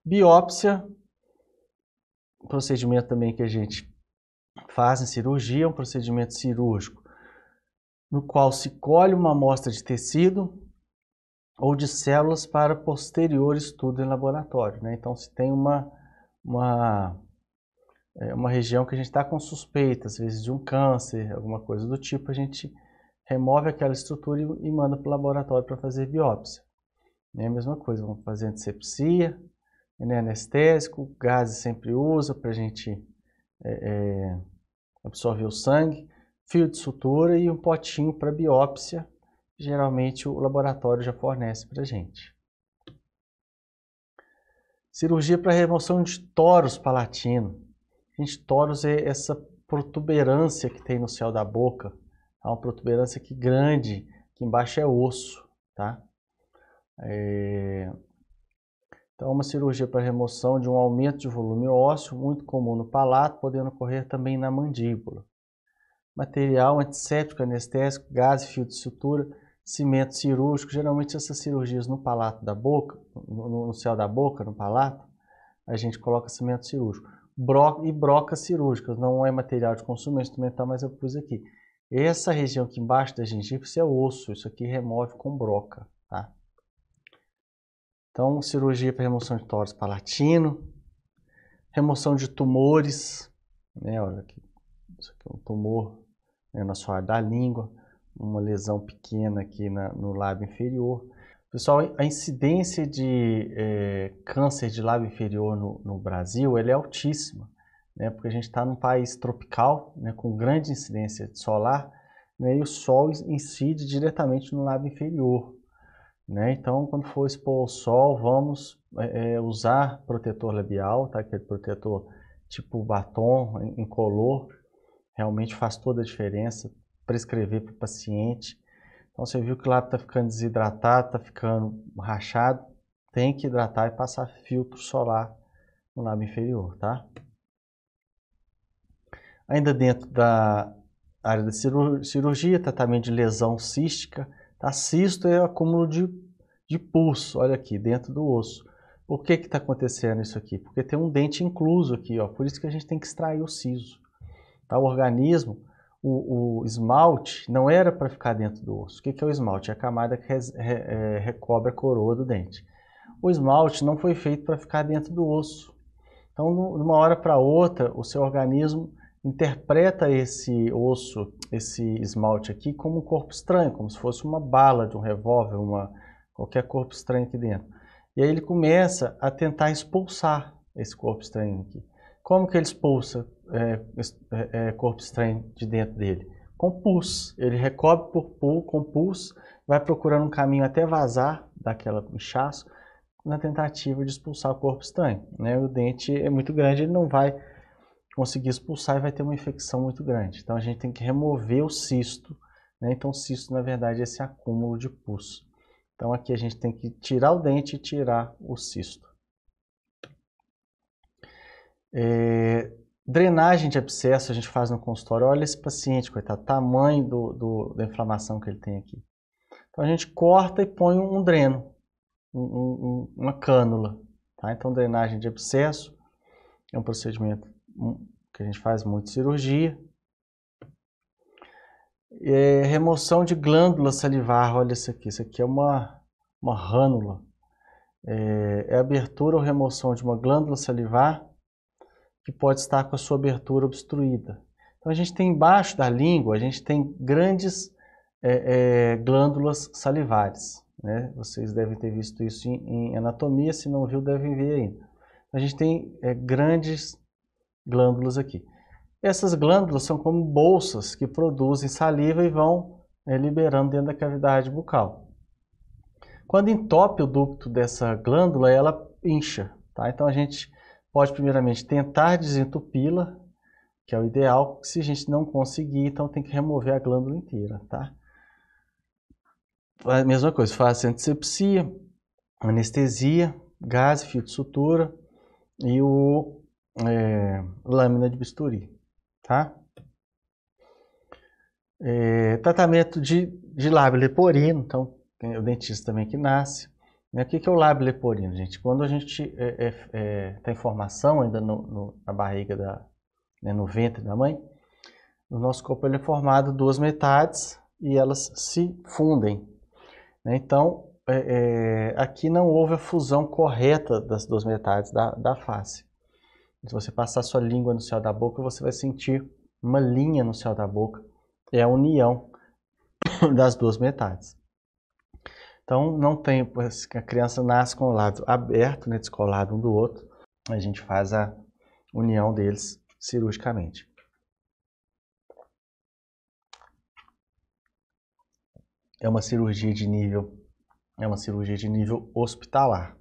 S1: Biópsia, procedimento também que a gente faz em cirurgia, um procedimento cirúrgico no qual se colhe uma amostra de tecido ou de células para posterior estudo em laboratório, né? Então, se tem uma região que a gente está com suspeita, às vezes de um câncer, alguma coisa do tipo, a gente remove aquela estrutura e manda para o laboratório para fazer biópsia. É a mesma coisa, vamos fazer antisepsia, né? Anestésico, gases sempre usa para a gente absorver o sangue, fio de sutura e um potinho para biópsia. Geralmente o laboratório já fornece para a gente. Cirurgia para remoção de toros palatino. Gente, toros é essa protuberância que tem no céu da boca. É uma protuberância aqui grande, que embaixo é osso, tá? Então, uma cirurgia para remoção de um aumento de volume ósseo, muito comum no palato, podendo ocorrer também na mandíbula. Material antisséptico, anestésico, gás, fio de sutura, cimento cirúrgico. Geralmente essas cirurgias no palato da boca, no céu da boca, no palato, a gente coloca cimento cirúrgico. E brocas cirúrgicas, não é material de consumo instrumental, mas eu pus aqui. Essa região aqui embaixo da gengiva, isso é osso, isso aqui remove com broca, tá? Então, cirurgia para remoção de tórax palatino, remoção de tumores, né? Olha aqui, isso aqui é um tumor, né, na sua área da língua, uma lesão pequena aqui no lábio inferior. Pessoal, a incidência de câncer de lábio inferior no Brasil, ela é altíssima, né? Porque a gente está num país tropical, né, com grande incidência solar, né, e o sol incide diretamente no lábio inferior, né? Então, quando for expor ao sol, vamos usar protetor labial, tá? Aquele protetor tipo batom, incolor, realmente faz toda a diferença, prescrever para o paciente. Então, você viu que o lábio está ficando desidratado, está ficando rachado, tem que hidratar e passar filtro solar no lábio inferior, tá? Ainda dentro da área da cirurgia, tratamento de lesão cística, tá? Cisto é o acúmulo de pus, olha aqui, dentro do osso. Por que está acontecendo isso aqui? Porque tem um dente incluso aqui, ó, por isso que a gente tem que extrair o siso. Tá? O organismo, o esmalte não era para ficar dentro do osso. O que é o esmalte? É a camada que recobre a coroa do dente. O esmalte não foi feito para ficar dentro do osso. Então, de uma hora para outra, o seu organismo interpreta esse osso, esse esmalte aqui, como um corpo estranho, como se fosse uma bala de um revólver, qualquer corpo estranho aqui dentro. E aí ele começa a tentar expulsar esse corpo estranho aqui. Como que ele expulsa corpo estranho de dentro dele? Com pus. Ele recobre com pus, vai procurando um caminho até vazar daquela inchaço, na tentativa de expulsar o corpo estranho, né? O dente é muito grande, ele não vai conseguir expulsar e vai ter uma infecção muito grande. Então a gente tem que remover o cisto, né? Então o cisto, na verdade, é esse acúmulo de pus. Então aqui a gente tem que tirar o dente e tirar o cisto. Drenagem de abscesso a gente faz no consultório. Olha esse paciente, coitado, o tamanho da inflamação que ele tem aqui. Então a gente corta e põe um dreno, uma cânula. Tá? Então drenagem de abscesso é um procedimento que a gente faz muito cirurgia. Remoção de glândula salivar, olha isso aqui é uma rânula. É abertura ou remoção de uma glândula salivar que pode estar com a sua abertura obstruída. Então a gente tem embaixo da língua, a gente tem grandes glândulas salivares, né? Vocês devem ter visto isso em anatomia, se não viu, devem ver ainda. A gente tem grandes glândulas aqui. Essas glândulas são como bolsas que produzem saliva e vão liberando dentro da cavidade bucal. Quando entope o ducto dessa glândula, ela incha, tá? Então a gente pode primeiramente tentar desentupi-la, que é o ideal. Se a gente não conseguir, então tem que remover a glândula inteira, tá? A mesma coisa, faz antisepsia, anestesia, gás, fio de sutura e lâmina de bisturi, tá? Tratamento de lábio leporino, então tem o dentista também que nasce. O que é o lábio leporino, gente? Quando a gente tem formação ainda na barriga, no ventre da mãe, o nosso corpo ele é formado de duas metades e elas se fundem. Então, aqui não houve a fusão correta das duas metades da face. Se você passar sua língua no céu da boca, você vai sentir uma linha no céu da boca. É a união das duas metades. Então, não tem, a criança nasce com o lado aberto, né, descolado um do outro. A gente faz a união deles cirurgicamente. É uma cirurgia de nível hospitalar.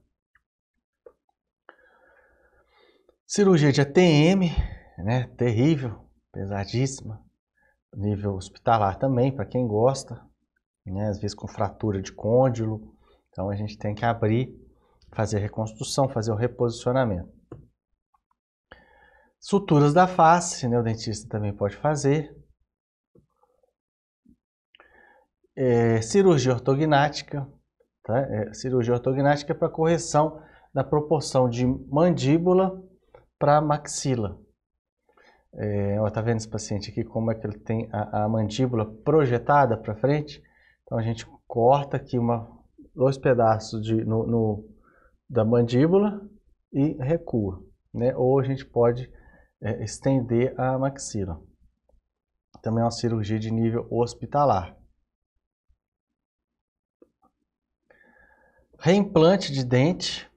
S1: Cirurgia de ATM, né, terrível, pesadíssima. Nível hospitalar também, para quem gosta, né, às vezes com fratura de côndilo. Então a gente tem que abrir, fazer a reconstrução, fazer o reposicionamento. Suturas da face, né, o dentista também pode fazer. Cirurgia ortognática, tá? Cirurgia ortognática é para correção da proporção de mandíbula para maxila. Tá vendo esse paciente aqui, como é que ele tem a mandíbula projetada para frente? Então a gente corta aqui dois pedaços da mandíbula e recua, né? Ou a gente pode estender a maxila. Também é uma cirurgia de nível hospitalar. Reimplante de dente.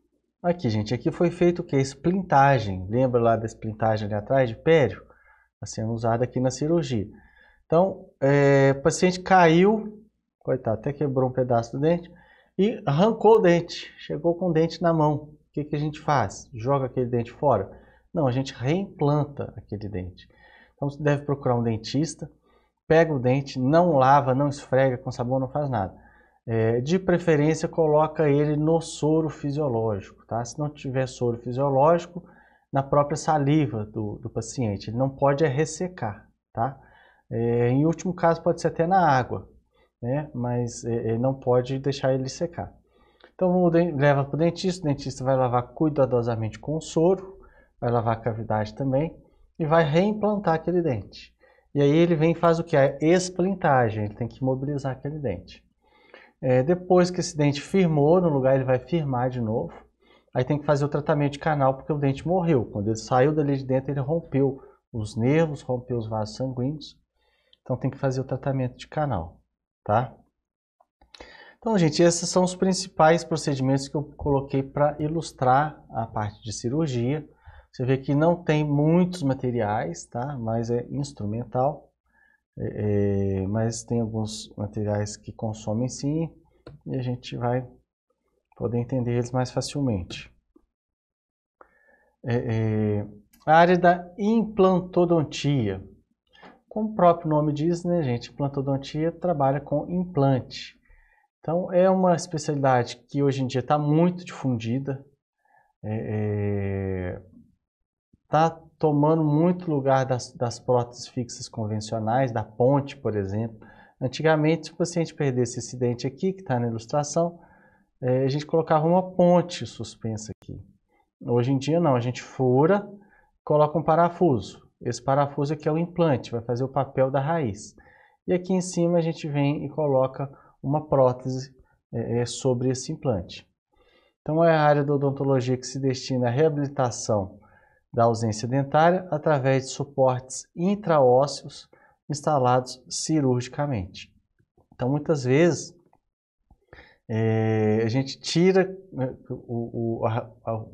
S1: Aqui, gente, aqui foi feito o que? Esplintagem. Lembra lá da esplintagem ali atrás de pério? Está sendo usada aqui na cirurgia. Então, o paciente caiu, coitado, até quebrou um pedaço do dente e arrancou o dente. Chegou com o dente na mão. O que a gente faz? Joga aquele dente fora? Não, a gente reimplanta aquele dente. Então, você deve procurar um dentista, pega o dente, não lava, não esfrega com sabão, não faz nada. De preferência, coloca ele no soro fisiológico, tá? Se não tiver soro fisiológico, na própria saliva do paciente. Ele não pode ressecar, tá? Em último caso, pode ser até na água, né? Mas não pode deixar ele secar. Então, leva para o dentista vai lavar cuidadosamente com o soro, vai lavar a cavidade também e vai reimplantar aquele dente. E aí ele vem e faz o que? A esplintagem, ele tem que imobilizar aquele dente. Depois que esse dente firmou no lugar, ele vai firmar de novo. Aí tem que fazer o tratamento de canal, porque o dente morreu. Quando ele saiu dali de dentro, ele rompeu os nervos, rompeu os vasos sanguíneos. Então tem que fazer o tratamento de canal, tá? Então, gente, esses são os principais procedimentos que eu coloquei para ilustrar a parte de cirurgia. Você vê que não tem muitos materiais, tá? Mas é instrumental. Mas tem alguns materiais que consomem sim e a gente vai poder entender eles mais facilmente. A área da implantodontia. Como o próprio nome diz, né, gente? Implantodontia trabalha com implante. Então, é uma especialidade que hoje em dia está muito difundida. Está tomando muito lugar das próteses fixas convencionais, da ponte, por exemplo. Antigamente, se o paciente perdesse esse dente aqui, que está na ilustração, a gente colocava uma ponte suspensa aqui. Hoje em dia não, a gente fura, coloca um parafuso. Esse parafuso aqui é o implante, vai fazer o papel da raiz. e aqui em cima a gente vem e coloca uma prótese sobre esse implante. Então é a área da odontologia que se destina à reabilitação da ausência dentária através de suportes intraósseos instalados cirurgicamente. Então muitas vezes a gente tira o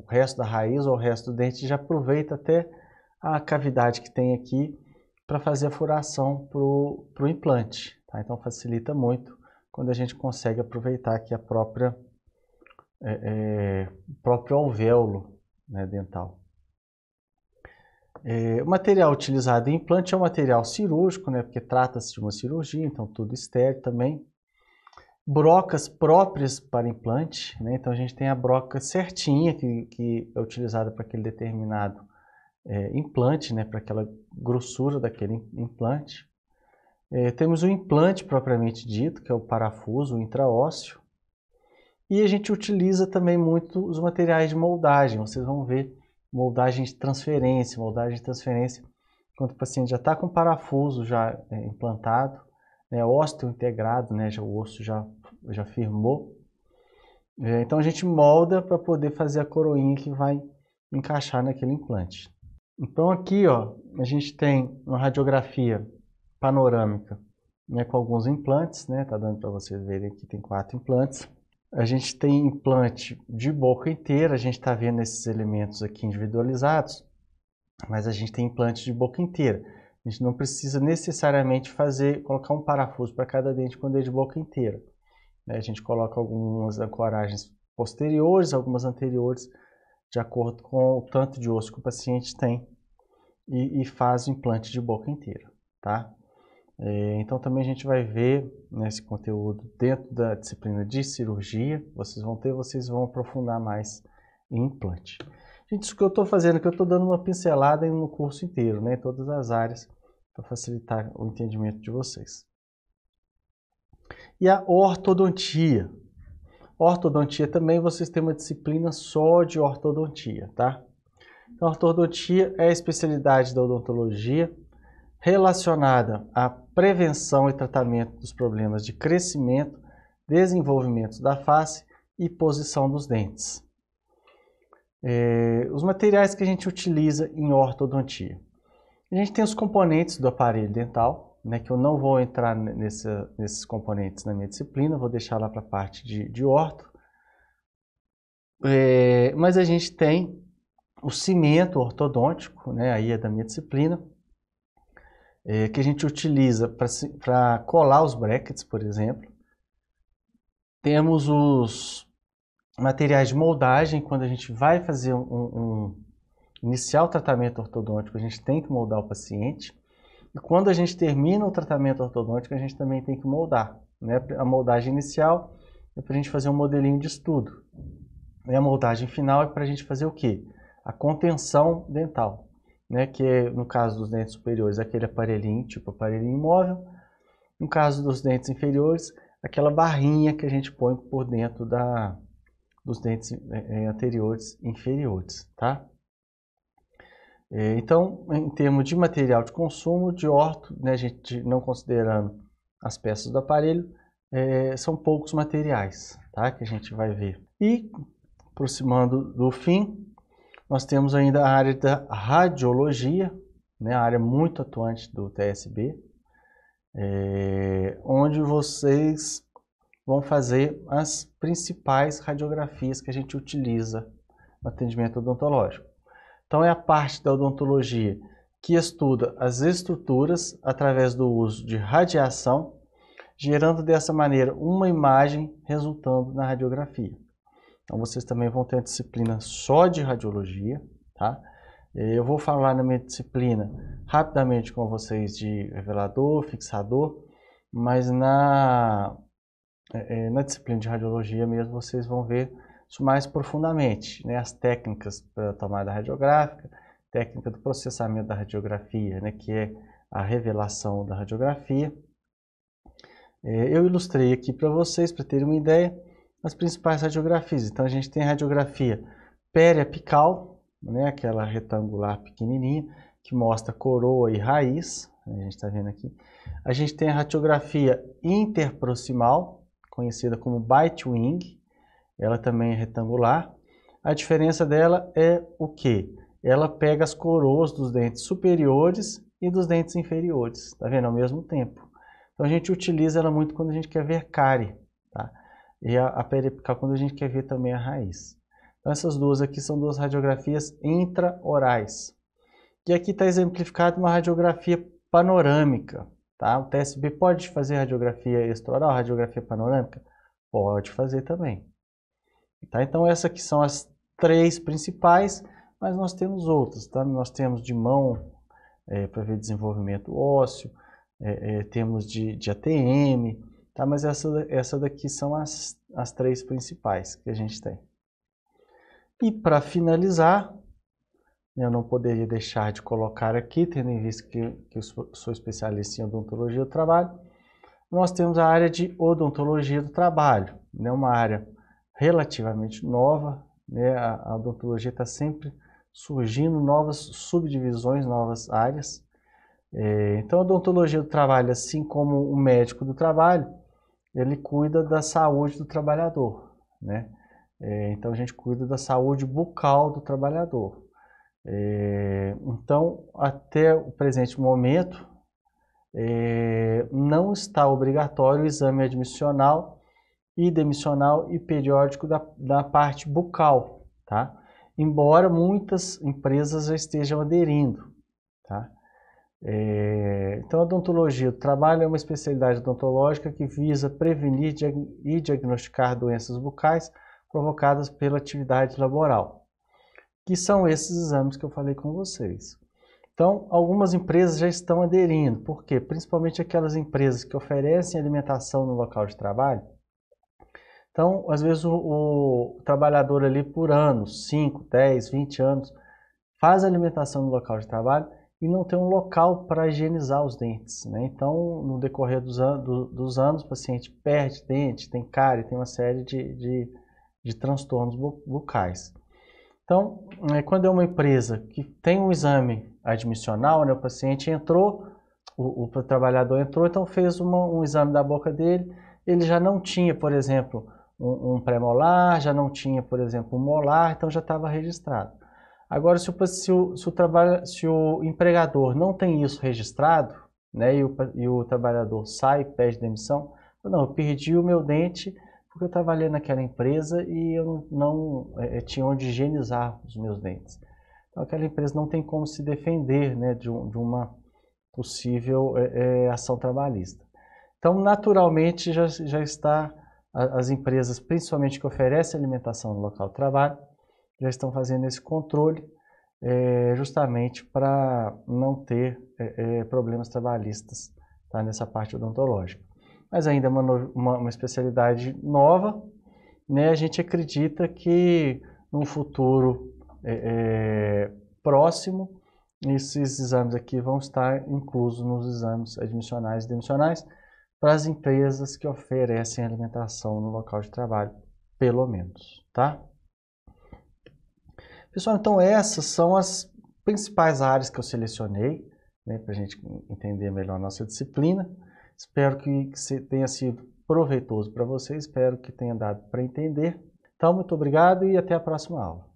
S1: resto da raiz ou o resto do dente e já aproveita até a cavidade que tem aqui para fazer a furação para o implante. Tá? Então facilita muito quando a gente consegue aproveitar aqui a próprio alvéolo, né, dental. O material utilizado em implante é um material cirúrgico, né, porque trata-se de uma cirurgia, então tudo estéril também. Brocas próprias para implante, né, então a gente tem a broca certinha que é utilizada para aquele determinado implante, né, para aquela grossura daquele implante. Temos o implante propriamente dito, que é o parafuso, o intraósseo. E a gente utiliza também muito os materiais de moldagem. Vocês vão ver moldagem de transferência. Quando o paciente já está com o parafuso já implantado, né, ósseo integrado, né, o osso já firmou. Então a gente molda para poder fazer a coroinha que vai encaixar naquele implante. Então aqui, ó, a gente tem uma radiografia panorâmica, né, com alguns implantes, né, tá dando para vocês verem aqui, tem 4 implantes. A gente tem implante de boca inteira, a gente está vendo esses elementos aqui individualizados, mas a gente tem implante de boca inteira. A gente não precisa necessariamente colocar um parafuso para cada dente quando é de boca inteira. A gente coloca algumas ancoragens posteriores, algumas anteriores, de acordo com o tanto de osso que o paciente tem, e faz o implante de boca inteira, tá? Então também a gente vai ver nesse conteúdo dentro da disciplina de cirurgia, vocês vão aprofundar mais em implante. Gente, isso que eu estou fazendo aqui, eu estou dando uma pincelada no curso inteiro, né, em todas as áreas, para facilitar o entendimento de vocês. E a ortodontia. Ortodontia também, vocês têm uma disciplina só de ortodontia, tá? Então, a ortodontia é a especialidade da odontologia relacionada à prevenção e tratamento dos problemas de crescimento, desenvolvimento da face e posição dos dentes. Os materiais que a gente utiliza em ortodontia. A gente tem os componentes do aparelho dental, né, que eu não vou entrar nesses componentes na minha disciplina, vou deixar lá para a parte de orto. Mas a gente tem o cimento ortodôntico, né, aí é da minha disciplina, que a gente utiliza para colar os brackets, por exemplo. Temos os materiais de moldagem, quando a gente vai fazer iniciar o tratamento ortodôntico, a gente tem que moldar o paciente. E quando a gente termina o tratamento ortodôntico, a gente também tem que moldar, né? A moldagem inicial é para a gente fazer um modelinho de estudo. E a moldagem final é para a gente fazer o quê? A contenção dental, né? Que é, no caso dos dentes superiores, aquele aparelhinho, tipo aparelhinho móvel. No caso dos dentes inferiores, aquela barrinha que a gente põe por dentro dos dentes anteriores e inferiores, tá? Então, em termos de material de consumo, de orto, né, a gente não considerando as peças do aparelho, são poucos materiais, tá, que a gente vai ver. E, aproximando do fim, nós temos ainda a área da radiologia, né, a área muito atuante do TSB, onde vocês vão fazer as principais radiografias que a gente utiliza no atendimento odontológico. Então é a parte da odontologia que estuda as estruturas através do uso de radiação, gerando dessa maneira uma imagem resultando na radiografia. Então vocês também vão ter a disciplina só de radiologia, tá? Eu vou falar na minha disciplina rapidamente com vocês de revelador, fixador, mas na disciplina de radiologia mesmo vocês vão ver isso mais profundamente, né? As técnicas para tomada radiográfica, técnica do processamento da radiografia, né? Que é a revelação da radiografia. Eu ilustrei aqui para vocês, para terem uma ideia, as principais radiografias. Então a gente tem a radiografia periapical, né? Aquela retangular pequenininha, que mostra coroa e raiz, A gente está vendo aqui. A gente tem a radiografia interproximal, conhecida como bite wing. Ela também é retangular. A diferença dela é o quê? Ela pega as coroas dos dentes superiores e dos dentes inferiores, tá vendo? Ao mesmo tempo. Então a gente utiliza ela muito quando a gente quer ver cárie, tá? E a periapical quando a gente quer ver também a raiz. Então essas duas aqui são duas radiografias intraorais. E aqui está exemplificado uma radiografia panorâmica, tá? O TSB pode fazer radiografia extraoral, radiografia panorâmica? Pode fazer também. Tá? Então essas aqui são as três principais, mas nós temos outras, tá? Nós temos de mão para ver desenvolvimento ósseo, temos de ATM, tá? Mas essa daqui são as três principais que a gente tem. E para finalizar, eu não poderia deixar de colocar aqui, tendo em vista que eu sou especialista em odontologia do trabalho, nós temos a área de odontologia do trabalho, né? Uma área relativamente nova, né? A odontologia está sempre surgindo novas subdivisões, novas áreas. Então a odontologia do trabalho, assim como o médico do trabalho, ele cuida da saúde do trabalhador, né? Então a gente cuida da saúde bucal do trabalhador. Então, até o presente momento, não está obrigatório o exame admissional e demissional e periódico da parte bucal, tá? Embora muitas empresas já estejam aderindo, tá? Então, a odontologia do trabalho é uma especialidade odontológica que visa prevenir e diagnosticar doenças bucais provocadas pela atividade laboral, que são esses exames que eu falei com vocês. Então, algumas empresas já estão aderindo. Por quê? Principalmente aquelas empresas que oferecem alimentação no local de trabalho. Então, às vezes o trabalhador ali por anos, 5, 10, 20 anos, faz alimentação no local de trabalho e não tem um local para higienizar os dentes, né? Então, no decorrer dos anos, o paciente perde dente, tem cárie, tem uma série de transtornos bucais. Então, quando é uma empresa que tem um exame admissional, né, o paciente entrou, o trabalhador entrou, então fez um exame da boca dele, ele já não tinha, por exemplo, um pré-molar, já não tinha, por exemplo, um molar, então já estava registrado. Agora, se o empregador não tem isso registrado, né, e o trabalhador sai, pede demissão, não, eu perdi o meu dente porque eu trabalhei naquela empresa e eu não tinha onde higienizar os meus dentes. Então, aquela empresa não tem como se defender, né, de uma possível ação trabalhista. Então, naturalmente, já está, as empresas, principalmente que oferecem alimentação no local de trabalho, já estão fazendo esse controle justamente para não ter problemas trabalhistas, tá, nessa parte odontológica. Mas ainda é uma especialidade nova, né? A gente acredita que num futuro próximo, esses exames aqui vão estar inclusos nos exames admissionais e demissionais para as empresas que oferecem alimentação no local de trabalho, pelo menos, tá? Pessoal, então essas são as principais áreas que eu selecionei, né, para a gente entender melhor a nossa disciplina. Espero que tenha sido proveitoso para vocês, espero que tenha dado para entender. Então, muito obrigado e até a próxima aula.